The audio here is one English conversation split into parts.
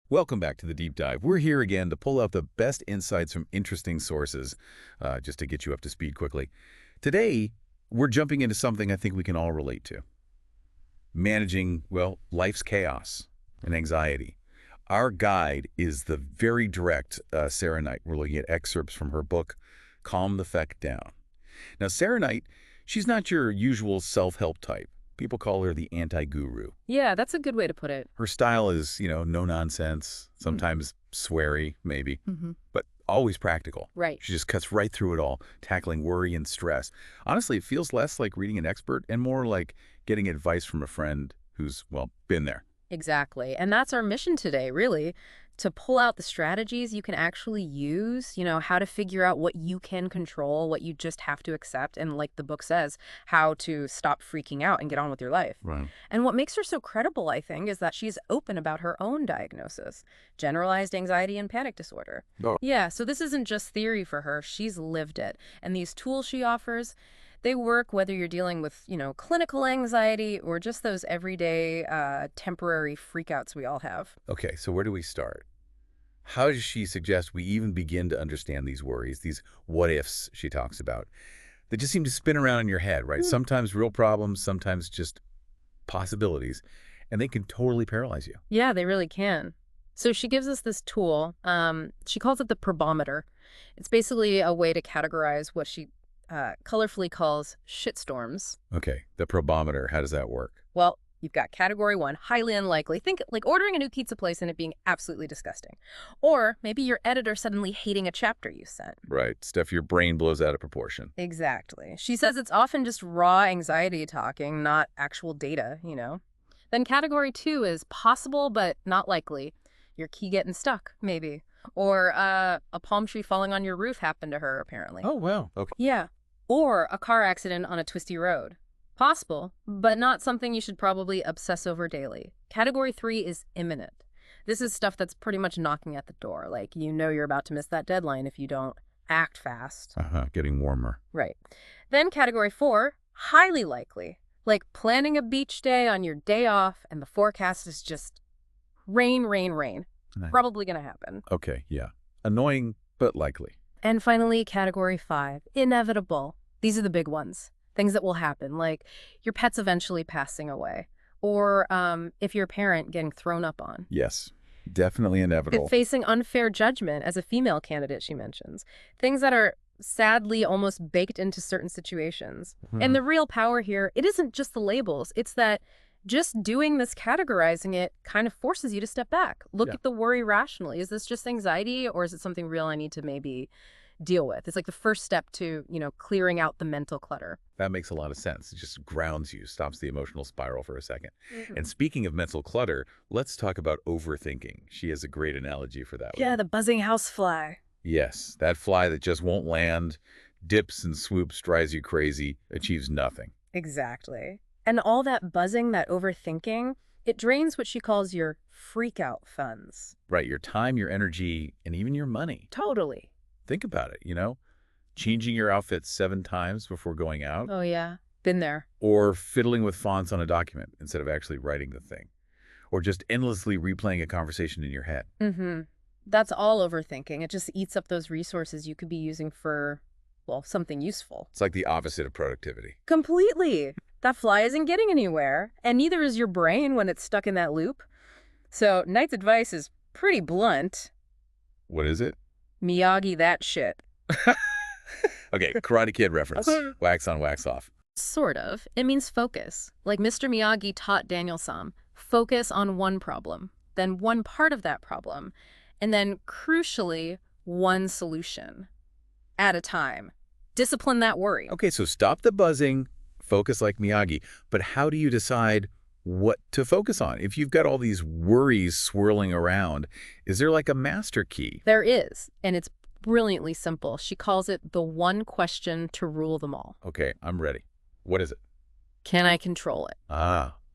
Welcome back to the Deep Dive. We're here again to pull out the best insights from interesting sources, just to get you up to speed quickly. Today, we're jumping into something I think we can all relate to. Managing, well, life's chaos and anxiety. Our guide is the very direct Sarah Knight. We're looking at excerpts from her book, Calm the Fck Down. Now, Sarah Knight, she's not your usual self-help type. People call her the anti-guru. Yeah, that's a good way to put it. Her style is, no nonsense, sometimes sweary, maybe, Mm-hmm. but always practical. Right. She just cuts right through it all, tackling worry and stress. Honestly, it feels less like reading an expert and more like getting advice from a friend who's, well, been there. Exactly. And that's our mission today, really, to pull out the strategies you can actually use, how to figure out what you can control, what you just have to accept, and like the book says, how to stop freaking out and get on with your life. Right. And what makes her so credible, I think, is that she's open about her own diagnosis, generalized anxiety and panic disorder. Oh. Yeah, so this isn't just theory for her. She's lived it. And these tools she offers, they work whether you're dealing with, clinical anxiety or just those everyday temporary freakouts we all have. Okay, so where do we start? How does she suggest we even begin to understand these worries, these what-ifs she talks about? They just seem to spin around in your head, right? Sometimes real problems, sometimes just possibilities, and they can totally paralyze you. Yeah, they really can. So she gives us this tool. She calls it the probometer. It's basically a way to categorize what she colorfully calls shitstorms. Okay, the probometer, how does that work? Well, you've got category 1, highly unlikely. Think like ordering a new pizza place and it being absolutely disgusting. Or maybe your editor suddenly hating a chapter you sent. Right, stuff your brain blows out of proportion. Exactly. She says it's often just raw anxiety talking, not actual data, Then category 2 is possible but not likely. Your key getting stuck, maybe. Or a palm tree falling on your roof happened to her, apparently. Oh, wow. Okay. Yeah. Or a car accident on a twisty road. Possible, but not something you should probably obsess over daily. Category 3 is imminent. This is stuff that's pretty much knocking at the door. Like, you're about to miss that deadline if you don't act fast. Getting warmer. Right. Then category 4, highly likely. Like planning a beach day on your day off and the forecast is just rain, rain, rain. Nice. Probably going to happen. Okay, yeah. Annoying, but likely. And finally, category 5, inevitable. These are the big ones. Things that will happen, like your pet's eventually passing away, or if you're a parent, getting thrown up on. Yes, definitely inevitable. Facing unfair judgment as a female candidate, she mentions. Things that are sadly almost baked into certain situations. And the real power here, it isn't just the labels. It's that just doing this, categorizing it, kind of forces you to step back. Look at the worry rationally. Is this just anxiety, or is it something real I need to maybe deal with? It's like the first step to, clearing out the mental clutter. That makes a lot of sense. It just grounds you, stops the emotional spiral for a second. And speaking of mental clutter, let's talk about overthinking. She has a great analogy for that. Yeah, the buzzing housefly. Yes, that fly that just won't land, dips and swoops, drives you crazy, achieves nothing. Exactly. And all that buzzing, that overthinking, it drains what she calls your freak out funds. Right, your time, your energy, and even your money. Totally. Think about it, changing your outfit 7 times before going out. Oh, yeah. Been there. Or fiddling with fonts on a document instead of actually writing the thing. Or just endlessly replaying a conversation in your head. Mm-hmm. That's all overthinking. It just eats up those resources you could be using for, well, something useful. It's like the opposite of productivity. Completely. That fly isn't getting anywhere, and neither is your brain when it's stuck in that loop. So Knight's advice is pretty blunt. What is it? Miyagi that shit. Okay, Karate Kid reference. Wax on, wax off. Sort of. It means focus. Like Mr. Miyagi taught Daniel Sam. Focus on one problem, then one part of that problem, and then, crucially, one solution at a time. Discipline that worry. Okay, so stop the buzzing, focus like Miyagi. But how do you decide what to focus on? If you've got all these worries swirling around, is there like a master key? There is, and it's brilliantly simple. She calls it the one question to rule them all. Okay, I'm ready. What is it? Can I control it?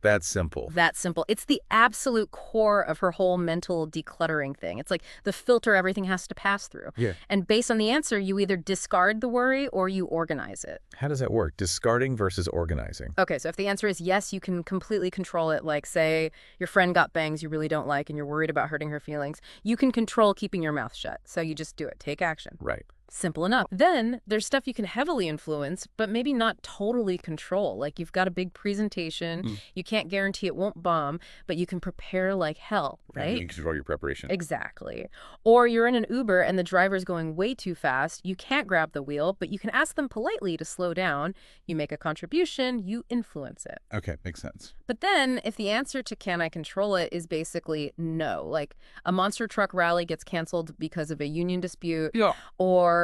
That's simple. That simple. It's the absolute core of her whole mental decluttering thing. It's like the filter everything has to pass through. Yeah. And based on the answer, you either discard the worry or you organize it. How does that work? Discarding versus organizing. Okay, so if the answer is yes, you can completely control it. Like, say, your friend got bangs you really don't like and you're worried about hurting her feelings. You can control keeping your mouth shut. So you just do it. Take action. Right. Simple enough. Then there's stuff you can heavily influence, but maybe not totally control. Like you've got a big presentation. You can't guarantee it won't bomb, but you can prepare like hell, right? You can control your preparation. Exactly. Or you're in an Uber and the driver's going way too fast. You can't grab the wheel, but you can ask them politely to slow down. You make a contribution, you influence it. Okay, makes sense. But then if the answer to can I control it is basically no, like a monster truck rally gets canceled because of a union dispute, Yeah. or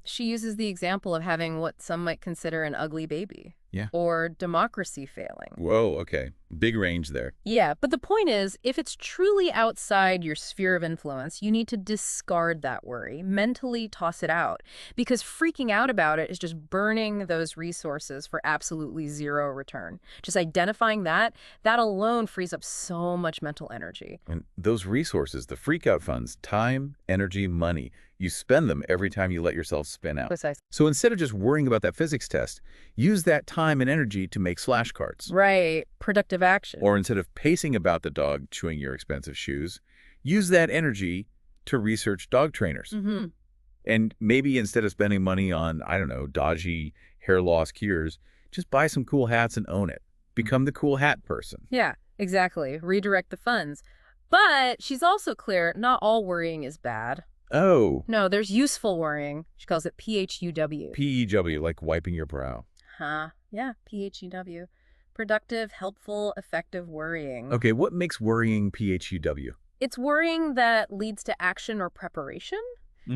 she uses the example of having what some might consider an ugly baby. Yeah. Or democracy failing. Whoa, okay. Big range there. Yeah, but the point is, if it's truly outside your sphere of influence, you need to discard that worry, mentally toss it out, because freaking out about it is just burning those resources for absolutely zero return. Just identifying that alone frees up so much mental energy. And those resources, the freak out funds, time, energy, money, you spend them every time you let yourself spin out. Precisely. So instead of just worrying about that physics test, use that time and energy to make flashcards. Right. Productive action. Or instead of pacing about the dog chewing your expensive shoes, use that energy to research dog trainers. And maybe instead of spending money on, I don't know, dodgy hair loss cures, just buy some cool hats and own it. Become the cool hat person. Yeah, exactly. Redirect the funds. But she's also clear, not all worrying is bad. Oh. No, there's useful worrying. She calls it PHUW. PEW, like wiping your brow. Huh. Yeah, PHUW. Productive, helpful, effective worrying. Okay, what makes worrying PHUW? It's worrying that leads to action or preparation.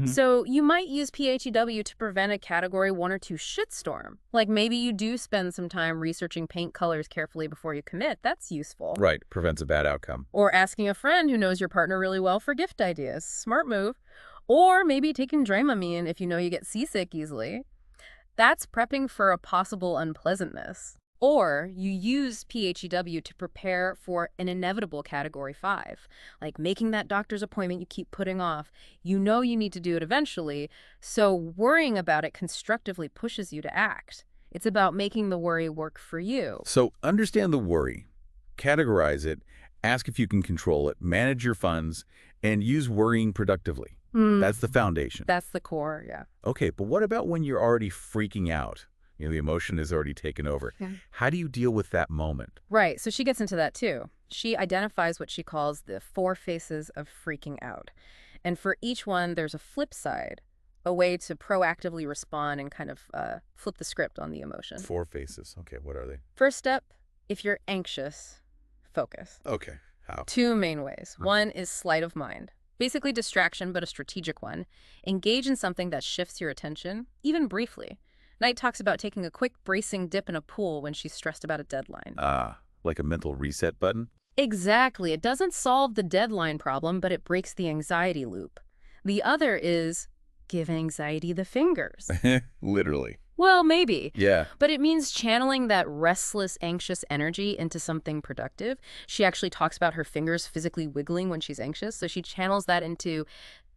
So you might use PHEW to prevent a Category 1 or 2 shitstorm. Like maybe you do spend some time researching paint colors carefully before you commit. That's useful. Right, prevents a bad outcome. Or asking a friend who knows your partner really well for gift ideas. Smart move. Or maybe taking Dramamine if you know you get seasick easily. That's prepping for a possible unpleasantness. Or you use PHEW to prepare for an inevitable Category 5, like making that doctor's appointment you keep putting off. You know you need to do it eventually, so worrying about it constructively pushes you to act. It's about making the worry work for you. So understand the worry, categorize it, ask if you can control it, manage your funds, and use worrying productively. That's the foundation. That's the core, yeah. Okay, but what about when you're already freaking out? You know, the emotion is already taken over. Yeah. How do you deal with that moment? Right, so she gets into that too. She identifies what she calls the 4 faces of freaking out. And for each one, there's a flip side, a way to proactively respond and kind of flip the script on the emotion. 4 faces. Okay, what are they? First step, if you're anxious, focus. Okay, how? 2 main ways. One is sleight of mind. Basically distraction, but a strategic one. Engage in something that shifts your attention, even briefly. Knight talks about taking a quick bracing dip in a pool when she's stressed about a deadline. Like a mental reset button? Exactly. It doesn't solve the deadline problem, but it breaks the anxiety loop. The other is give anxiety the fingers. Literally. Well, maybe. Yeah. But it means channeling that restless, anxious energy into something productive. She actually talks about her fingers physically wiggling when she's anxious, so she channels that into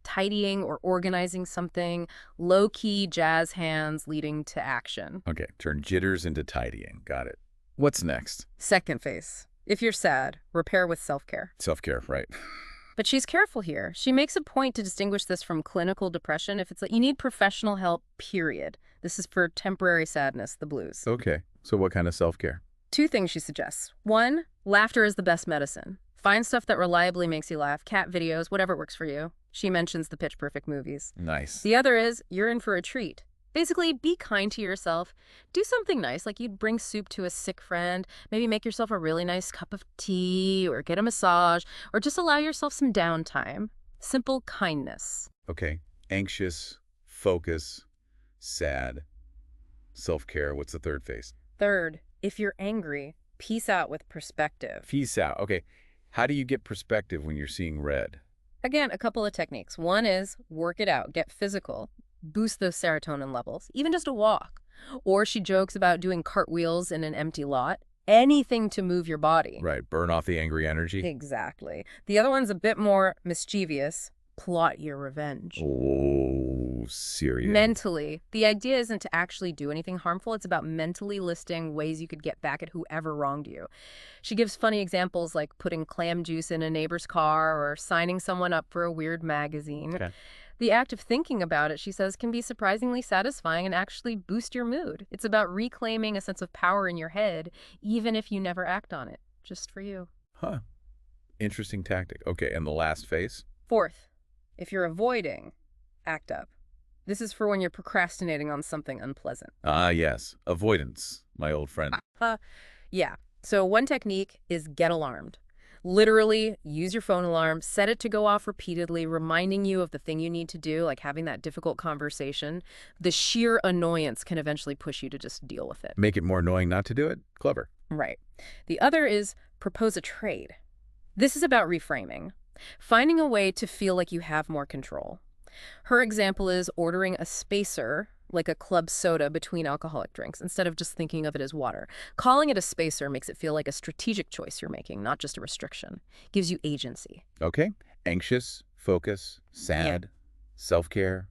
tidying or organizing something, low-key jazz hands leading to action. Okay, turn jitters into tidying. Got it. What's next? Second phase. If you're sad, repair with self-care. Self-care, right. But she's careful here. She makes a point to distinguish this from clinical depression. If it's like you need professional help, period. This is for temporary sadness, the blues. Okay, so what kind of self-care? 2 things she suggests. 1, laughter is the best medicine. Find stuff that reliably makes you laugh, cat videos, whatever works for you. She mentions the Pitch Perfect movies. Nice. The other is, you're in for a treat. Basically, be kind to yourself. Do something nice, like you'd bring soup to a sick friend, maybe make yourself a really nice cup of tea, or get a massage, or just allow yourself some downtime. Simple kindness. Okay, anxious, focus, sad, self-care. What's the third phase? Third, if you're angry, peace out with perspective. Peace out. Okay, how do you get perspective when you're seeing red? Again, a couple of techniques. One is work it out, get physical, boost those serotonin levels, even just a walk. Or she jokes about doing cartwheels in an empty lot. anything to move your body. Right, burn off the angry energy. Exactly. The other one's a bit more mischievous. Plot your revenge. Oh, serious. Mentally. The idea isn't to actually do anything harmful. It's about mentally listing ways you could get back at whoever wronged you. She gives funny examples like putting clam juice in a neighbor's car or signing someone up for a weird magazine. Okay. The act of thinking about it, she says, can be surprisingly satisfying and actually boost your mood. It's about reclaiming a sense of power in your head, even if you never act on it. Just for you. Huh. Interesting tactic. Okay, and the last phase? Fourth, if you're avoiding, act up. This is for when you're procrastinating on something unpleasant. Ah, yes. Avoidance, my old friend. Yeah. So one technique is get alarmed. Literally, use your phone alarm, set it to go off repeatedly, reminding you of the thing you need to do, like having that difficult conversation. The sheer annoyance can eventually push you to just deal with it. Make it more annoying not to do it? Clever. Right. The other is propose a trade. This is about reframing, finding a way to feel like you have more control. Her example is ordering a spacer, like a club soda, between alcoholic drinks, instead of just thinking of it as water. Calling it a spacer makes it feel like a strategic choice you're making, not just a restriction. Gives you agency. Okay. Anxious, focus, sad, self-care,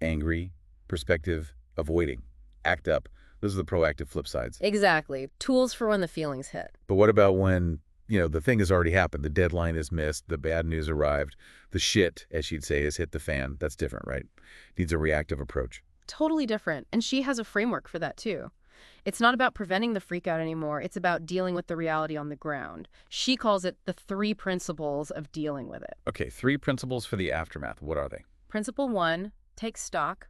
angry, perspective, avoiding, act up. Those are the proactive flip sides. Exactly. Tools for when the feelings hit. But what about when, the thing has already happened? The deadline is missed, the bad news arrived, the shit, as she'd say, has hit the fan. That's different, right? Needs a reactive approach. Totally different. And she has a framework for that, too. It's not about preventing the freak out anymore. It's about dealing with the reality on the ground. She calls it the 3 principles of dealing with it. Okay, 3 principles for the aftermath. What are they? Principle 1, take stock.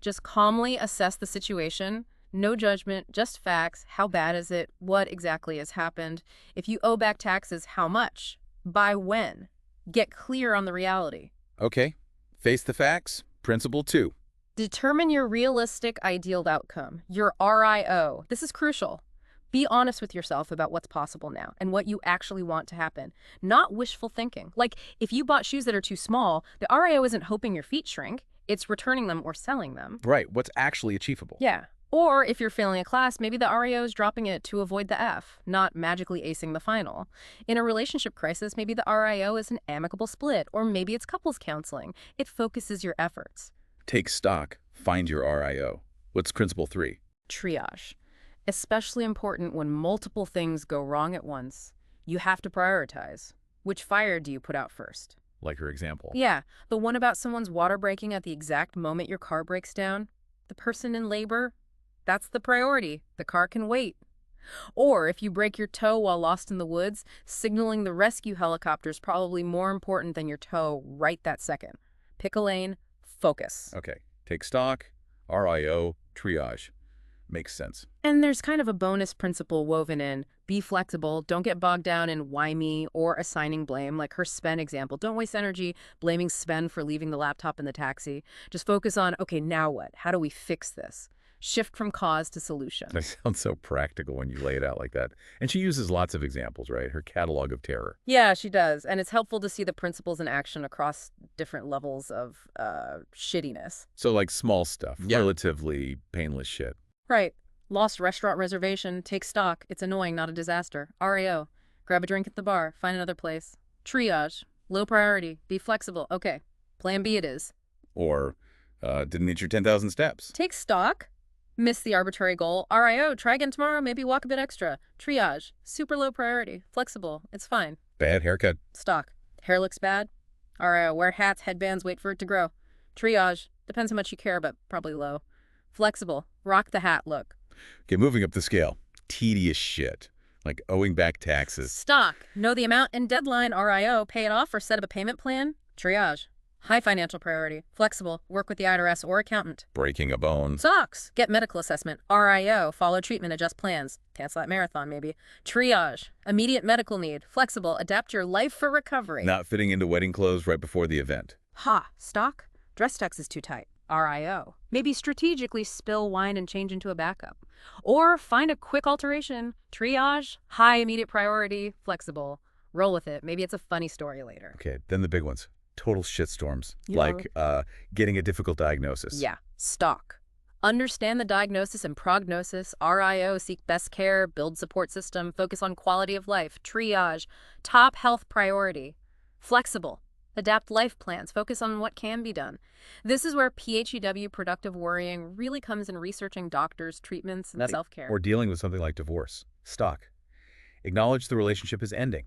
Just calmly assess the situation. No judgment, just facts. How bad is it? What exactly has happened? If you owe back taxes, how much? By when? Get clear on the reality. Okay, face the facts. Principle 2. Determine your realistic ideal outcome, your RIO. This is crucial. Be honest with yourself about what's possible now and what you actually want to happen, not wishful thinking. Like, if you bought shoes that are too small, the RIO isn't hoping your feet shrink, it's returning them or selling them. Right, what's actually achievable. Yeah. Or if you're failing a class, maybe the RIO is dropping it to avoid the F, not magically acing the final. In a relationship crisis, maybe the RIO is an amicable split, or maybe it's couples counseling. It focuses your efforts. Take stock. Find your RIO. What's principle 3? Triage. Especially important when multiple things go wrong at once. You have to prioritize. Which fire do you put out first? Like her example. Yeah, the one about someone's water breaking at the exact moment your car breaks down. The person in labor, that's the priority. The car can wait. Or if you break your toe while lost in the woods, signaling the rescue helicopter is probably more important than your toe right that second. Pick a lane, focus. Okay. Take stock, RIO, triage. Makes sense. And there's kind of a bonus principle woven in. Be flexible. Don't get bogged down in why me or assigning blame, like her Sven example. Don't waste energy blaming Sven for leaving the laptop in the taxi. Just focus on, okay, now what? How do we fix this? Shift from cause to solution. That sounds so practical when you lay it out like that. And she uses lots of examples, right? Her catalog of terror. Yeah, she does. And it's helpful to see the principles in action across different levels of shittiness. So like small stuff, relatively painless shit. Right. Lost restaurant reservation. Take stock. It's annoying, not a disaster. RIO. Grab a drink at the bar. Find another place. Triage. Low priority. Be flexible. Okay. Plan B it is. Or didn't hit your 10,000 steps. Take stock. Miss the arbitrary goal. RIO, try again tomorrow, maybe walk a bit extra. Triage, super low priority. Flexible, it's fine. Bad haircut. Stock, hair looks bad. RIO, wear hats, headbands, wait for it to grow. Triage, depends how much you care, but probably low. Flexible, rock the hat look. Okay, moving up the scale. Tedious shit, like owing back taxes. Stock, know the amount and deadline. RIO, pay it off or set up a payment plan. Triage, high financial priority. Flexible, work with the IRS or accountant. Breaking a bone. Socks, get medical assessment. RIO, follow treatment, adjust plans. Cancel that marathon, maybe. Triage, immediate medical need. Flexible, adapt your life for recovery. Not fitting into wedding clothes right before the event. Ha, stock, dress tux is too tight. RIO, maybe strategically spill wine and change into a backup. Or find a quick alteration. Triage, high immediate priority. Flexible, roll with it. Maybe it's a funny story later. Okay, then the big ones. Total shitstorms, Yeah. like getting a difficult diagnosis. Yeah, stock. Understand the diagnosis and prognosis. RIO, seek best care, build support system, focus on quality of life, triage, top health priority. Flexible. Adapt life plans, focus on what can be done. This is where PHEW, productive worrying, really comes in researching doctors, treatments, and self-care. Or dealing with something like divorce. Stock. Acknowledge the relationship is ending.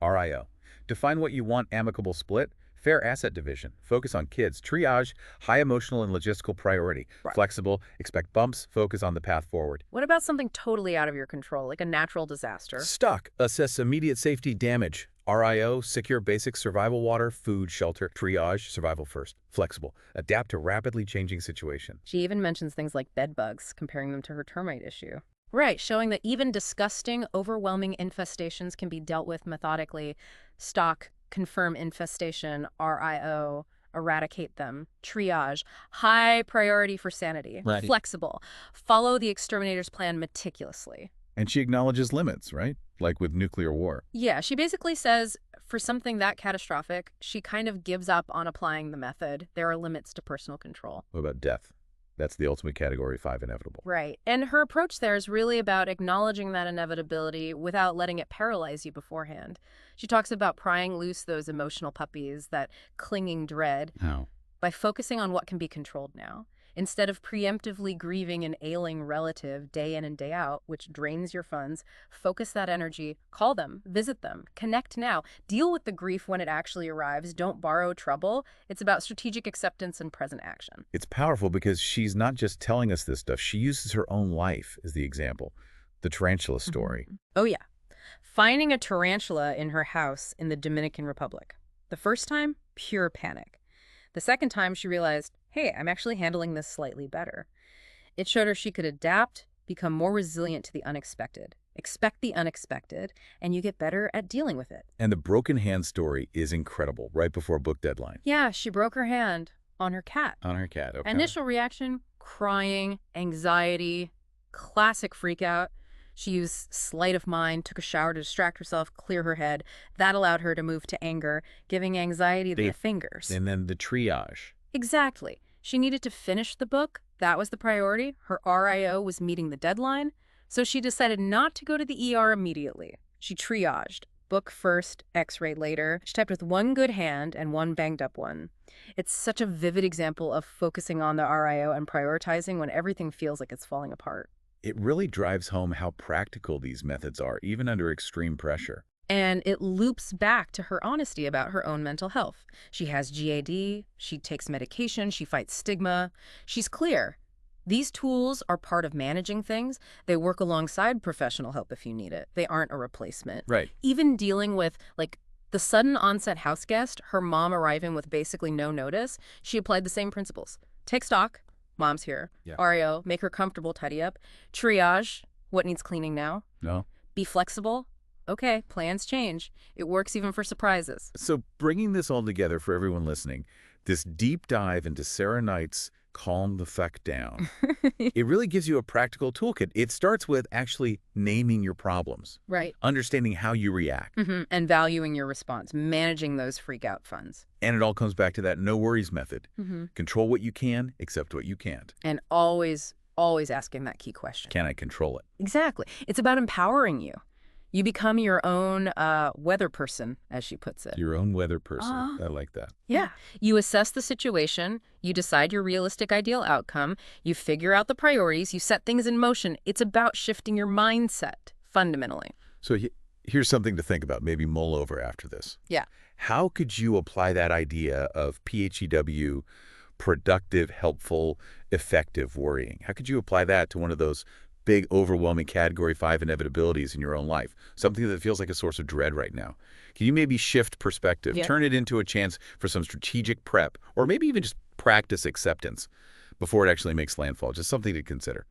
RIO. Define what you want: amicable split, fair asset division, focus on kids, triage, high emotional and logistical priority. Right. Flexible, expect bumps, focus on the path forward. What about something totally out of your control, like a natural disaster? Stock. Assess immediate safety damage. RIO, secure basic survival water, food, shelter. Triage, survival first. Flexible. Adapt to rapidly changing situation. She even mentions things like bed bugs, comparing them to her termite issue. Right, showing that even disgusting, overwhelming infestations can be dealt with methodically. Stock, confirm infestation. RIO, eradicate them. Triage, high priority for sanity. Right. Flexible, follow the exterminator's plan meticulously. And she acknowledges limits, right? Like with nuclear war. Yeah, she basically says for something that catastrophic, she kind of gives up on applying the method. There are limits to personal control. What about death? That's the ultimate category 5 inevitable. Right. And her approach there is really about acknowledging that inevitability without letting it paralyze you beforehand. She talks about prying loose those emotional puppies, that clinging dread, How? by focusing on what can be controlled now. Instead of preemptively grieving an ailing relative day in and day out, which drains your funds, focus that energy, call them, visit them, connect now, deal with the grief when it actually arrives, don't borrow trouble. It's about strategic acceptance and present action. It's powerful because she's not just telling us this stuff. She uses her own life as the example. The tarantula story. Oh yeah. Finding a tarantula in her house in the Dominican Republic. The first time, pure panic. The second time, she realized, hey, I'm actually handling this slightly better. It showed her she could adapt, become more resilient to the unexpected. Expect the unexpected, and you get better at dealing with it. And the broken hand story is incredible, right before book deadline. Yeah, she broke her hand on her cat. On her cat, okay. Initial reaction, crying, anxiety, classic freak out. She used sleight of mind, took a shower to distract herself, clear her head. That allowed her to move to anger, giving anxiety the fingers. And then the triage. Exactly. She needed to finish the book. That was the priority. Her RIO was meeting the deadline. So she decided not to go to the ER immediately. She triaged. Book first, x-ray later. She typed with one good hand and one banged up one. It's such a vivid example of focusing on the RIO and prioritizing when everything feels like it's falling apart. It really drives home how practical these methods are, even under extreme pressure. And it loops back to her honesty about her own mental health. She has GAD, she takes medication, she fights stigma. She's clear. These tools are part of managing things. They work alongside professional help if you need it. They aren't a replacement. Right. Even dealing with, like, the sudden onset house guest, her mom arriving with basically no notice, she applied the same principles. Take stock. Mom's here. Yeah. RIO, make her comfortable, tidy up. Triage, what needs cleaning now? No? Be flexible. Okay, plans change. It works even for surprises. So bringing this all together for everyone listening, this deep dive into Sarah Knight's Calm the Fck Down, it really gives you a practical toolkit. It starts with actually naming your problems. Right. Understanding how you react. And valuing your response, managing those freak out funds. And it all comes back to that no worries method. Control what you can, accept what you can't. And always asking that key question. Can I control it? Exactly. It's about empowering you. You become your own weather person, as she puts it. Your own weather person. I like that. Yeah. You assess the situation. You decide your realistic ideal outcome. You figure out the priorities. You set things in motion. It's about shifting your mindset, fundamentally. So here's something to think about, maybe mull over after this. Yeah. How could you apply that idea of PHEW, productive, helpful, effective worrying? How could you apply that to one of those big, overwhelming Category 5 inevitabilities in your own life, something that feels like a source of dread right now? Can you maybe shift perspective, turn it into a chance for some strategic prep, or maybe even just practice acceptance before it actually makes landfall? Just something to consider.